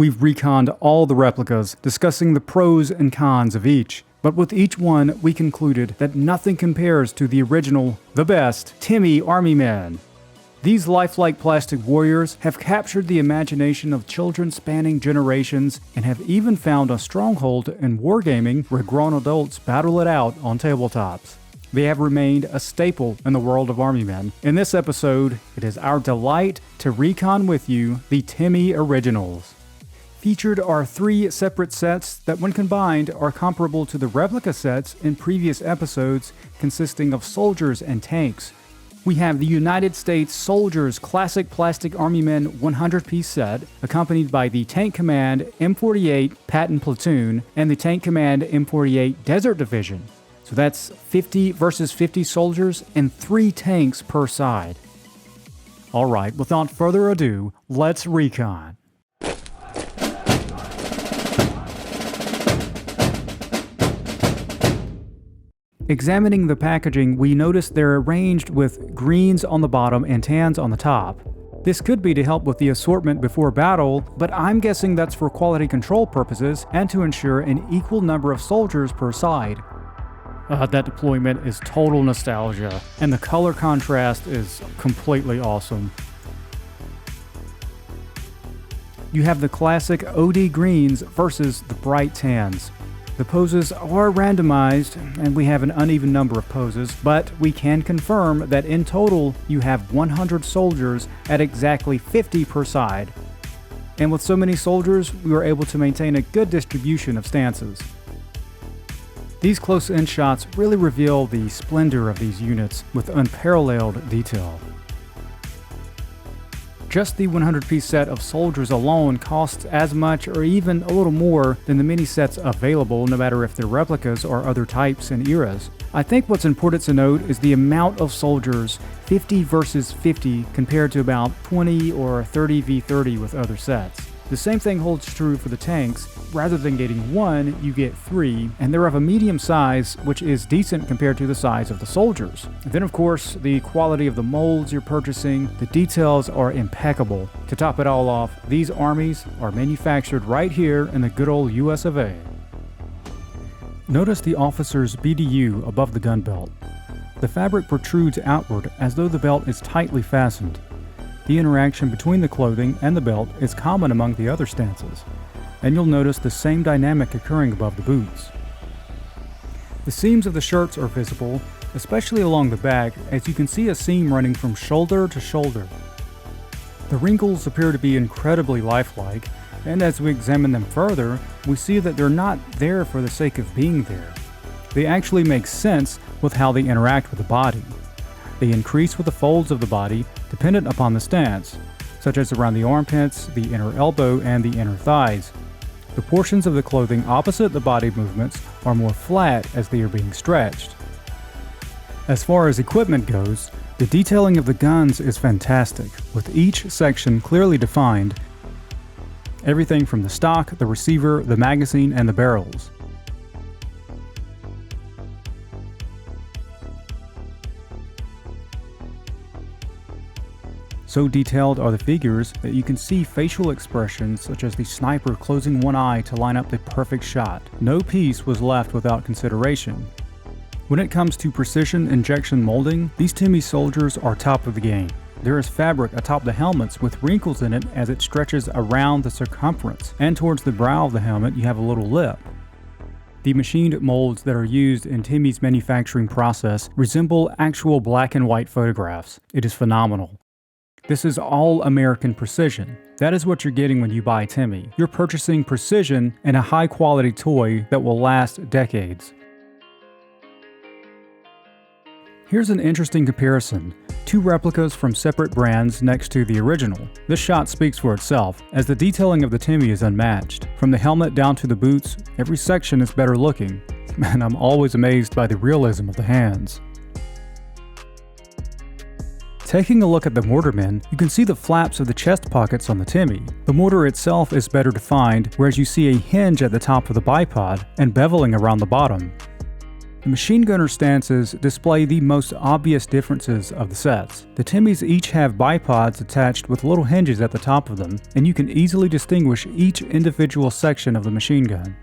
We've reconned all the replicas, discussing the pros and cons of each. But with each one, we concluded that nothing compares to the original, the best, Timmee Army Men. These lifelike plastic warriors have captured the imagination of children spanning generations and have even found a stronghold in wargaming where grown adults battle it out on tabletops. They have remained a staple in the world of Army Men. In this episode, it is our delight to recon with you the Timmee Originals. Featured are 3 separate sets that when combined are comparable to the replica sets in previous episodes consisting of soldiers and tanks. We have the United States Soldiers Classic Plastic Army Men 100-piece set, accompanied by the Tank Command M48 Patton Platoon and the Tank Command M48 Desert Division. So that's 50 versus 50 soldiers and 3 tanks per side. Alright, without further ado, let's recon. Examining the packaging, we notice they're arranged with greens on the bottom and tans on the top. This could be to help with the assortment before battle, but I'm guessing that's for quality control purposes and to ensure an equal number of soldiers per side. That deployment is total nostalgia, and the color contrast is completely awesome. You have the classic OD greens versus the bright tans. The poses are randomized, and we have an uneven number of poses, but we can confirm that in total you have 100 soldiers at exactly 50 per side. And with so many soldiers, we were able to maintain a good distribution of stances. These close-in shots really reveal the splendor of these units with unparalleled detail. Just the 100-piece set of soldiers alone costs as much or even a little more than the mini sets available, no matter if they're replicas or other types and eras. I think what's important to note is the amount of soldiers, 50 versus 50, compared to about 20 or 30 v 30 with other sets. The same thing holds true for the tanks. Rather than getting 1, you get 3, and they're of a medium size, which is decent compared to the size of the soldiers. And then of course, the quality of the molds you're purchasing, the details are impeccable. To top it all off, these armies are manufactured right here in the good old US of A. Notice the officer's BDU above the gun belt. The fabric protrudes outward as though the belt is tightly fastened. The interaction between the clothing and the belt is common among the other stances, and you'll notice the same dynamic occurring above the boots. The seams of the shirts are visible, especially along the back, as you can see a seam running from shoulder to shoulder. The wrinkles appear to be incredibly lifelike, and as we examine them further, we see that they're not there for the sake of being there. They actually make sense with how they interact with the body. They increase with the folds of the body dependent upon the stance, such as around the armpits, the inner elbow, and the inner thighs. The portions of the clothing opposite the body movements are more flat as they are being stretched. As far as equipment goes, the detailing of the guns is fantastic, with each section clearly defined. Everything from the stock, the receiver, the magazine, and the barrels. So detailed are the figures that you can see facial expressions such as the sniper closing one eye to line up the perfect shot. No piece was left without consideration. When it comes to precision injection molding, these Timmee soldiers are top of the game. There is fabric atop the helmets with wrinkles in it as it stretches around the circumference, and towards the brow of the helmet you have a little lip. The machined molds that are used in Timmee's manufacturing process resemble actual black and white photographs. It is phenomenal. This is all American precision. That is what you're getting when you buy Timmee. You're purchasing precision and a high quality toy that will last decades. Here's an interesting comparison. 2 replicas from separate brands next to the original. This shot speaks for itself, as the detailing of the Timmee is unmatched. From the helmet down to the boots, every section is better looking, and I'm always amazed by the realism of the hands. Taking a look at the mortarmen, you can see the flaps of the chest pockets on the Timmee. The mortar itself is better defined, whereas you see a hinge at the top of the bipod and beveling around the bottom. The machine gunner stances display the most obvious differences of the sets. The Timmees each have bipods attached with little hinges at the top of them, and you can easily distinguish each individual section of the machine gun.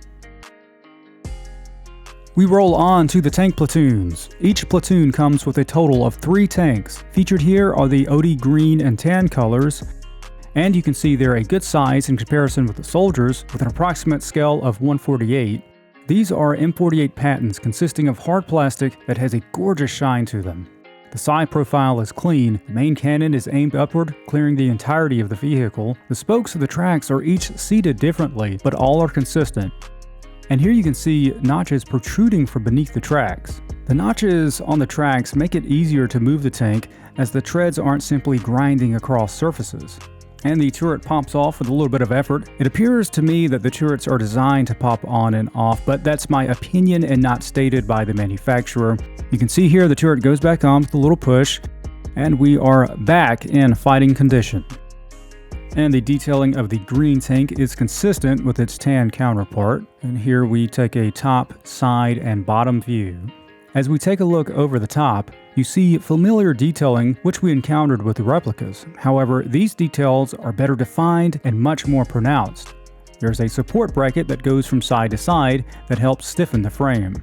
We roll on to the tank platoons. Each platoon comes with a total of 3 tanks. Featured here are the OD green and tan colors, and you can see they're a good size in comparison with the Sldiers, with an approximate scale of 1/48. These are M48 Pattons consisting of hard plastic that has a gorgeous shine to them. The side profile is clean, the main cannon is aimed upward, clearing the entirety of the vehicle. The spokes of the tracks are each seated differently, but all are consistent. And here you can see notches protruding from beneath the tracks. The notches on the tracks make it easier to move the tank, as the treads aren't simply grinding across surfaces. And the turret pops off with a little bit of effort. It appears to me that the turrets are designed to pop on and off, but that's my opinion and not stated by the manufacturer. You can see here the turret goes back on with a little push, and we are back in fighting condition. And the detailing of the green tank is consistent with its tan counterpart. And here we take a top, side, and bottom view. As we take a look over the top, you see familiar detailing which we encountered with the replicas. However, these details are better defined and much more pronounced. There's a support bracket that goes from side to side that helps stiffen the frame.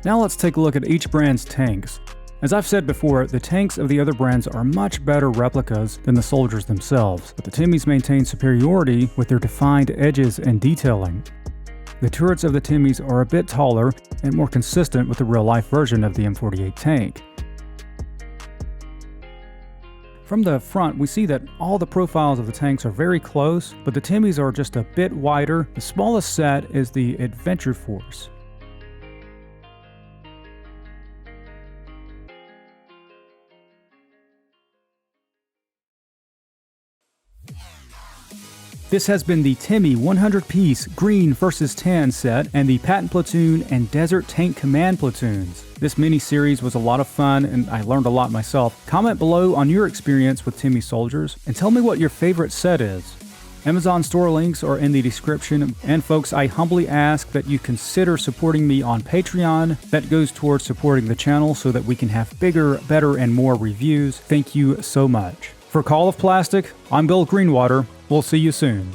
Now let's take a look at each brand's tanks. As I've said before, the tanks of the other brands are much better replicas than the Sldiers themselves, but the Timmees maintain superiority with their defined edges and detailing. The turrets of the Timmees are a bit taller and more consistent with the real-life version of the M48 tank. From the front, we see that all the profiles of the tanks are very close, but the Timmees are just a bit wider. The smallest set is the Adventure Force. This has been the Timmee 100-piece green vs. tan set and the Patton Platoon and Desert Tank Command Platoons. This mini-series was a lot of fun and I learned a lot myself. Comment below on your experience with Timmee Sldiers and tell me what your favorite set is. Amazon store links are in the description, and folks, I humbly ask that you consider supporting me on Patreon. That goes towards supporting the channel so that we can have bigger, better, and more reviews. Thank you so much. For Call of Plastic, I'm Bill Greenwater. We'll see you soon.